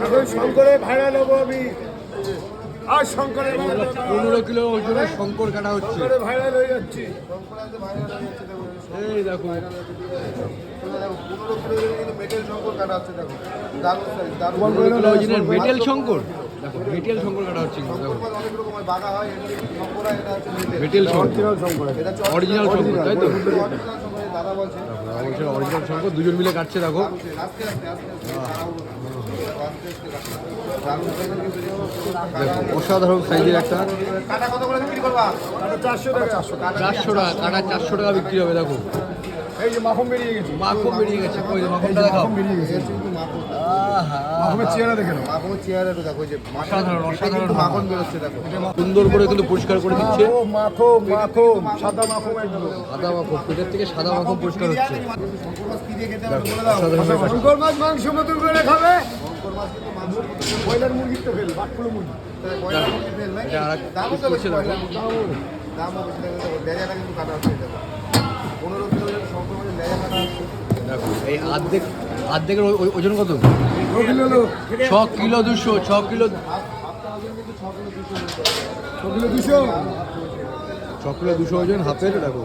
এখন শঙ্করে ভাড়া নেবো আমি। আর শঙ্করে 15 কিলো ওজনের শঙ্কর কাটা হচ্ছে। ভাড়া হয়ে যাচ্ছি। এই দেখো 15 কিলো মেটেল শঙ্কর কাটা হচ্ছে। দেখো দারুণ সাইজ, দারুণ। 15 কিলো ওজনের মেটেল শঙ্কর। দেখো মেটেল শঙ্কর কাটা হচ্ছে কিন্তু দেখো। অনেক রকম হয়, বাঘা হয়, শঙ্কর হয়, এটা হচ্ছে মেটেল শঙ্কর, এটা হচ্ছে অরিজিনাল শঙ্কর, তাই তো? অরিজিনাল শঙ্কর, দাদা বলছে। অরিজিনাল শঙ্কর দুজন মিলে কাটছে দেখো। আস্তে আস্তে আস্তে আস্তে দারুণ সাইজ কিন্তু দেখো অসাধারণ সাইজের একটা। কাটা কত করে বিক্রি করবা? 400 টাকা। 400 টাকা কাটা, 400 টাকা বিক্রি হবে। দেখো এই যে মাখন বেরিয়ে গেছে। মাখন বেরিয়ে গেছে। কই মাখনটা দেখাও। মাখন বেরিয়ে গেছে। কিন্তু মাখন, আহা মাখনের চেহারা দেখে নাও। মাখনের চেহারাটা দেখো, যে অসাধারণ, অসাধারণ মাখন বেরোচ্ছে দেখো। সুন্দর করে কিন্তু পরিষ্কার করে দিচ্ছে। মাখন মাখন সাদা মাখন একদম। সাদা মাখন, পেটের থেকে সাদা মাখন পরিষ্কার হচ্ছে। শঙ্কর মাছ কি দিয়ে খেতে হবে বলে দাও। অসাধারণ ব্যাপার। শঙ্কর মাছ মাংস মতন করে খাবে। শঙ্কর মাছ কিন্তু মাংস ব্রয়লার মুরগির তো ফেল, বাটফুলো মুরগি। ব্রয়লার মুরগি ফেল নাই। এটা আরেক দামও তো piece বেশি, করছে দেখো। ব্রয়লার মুরগি দামও বেশি লাগে। দেখো লেজাটা কিন্তু কাটা হচ্ছে। দেখো 15 কিলো শঙ্কর মাছের লেজা কাটা হচ্ছে। দেখো এই আর্ধেকের ওজন কত? 6 kilo 6 kilo 200, 6 kilo 6 kilo 200। 6 kilo 200 ওজন হাফের। দেখো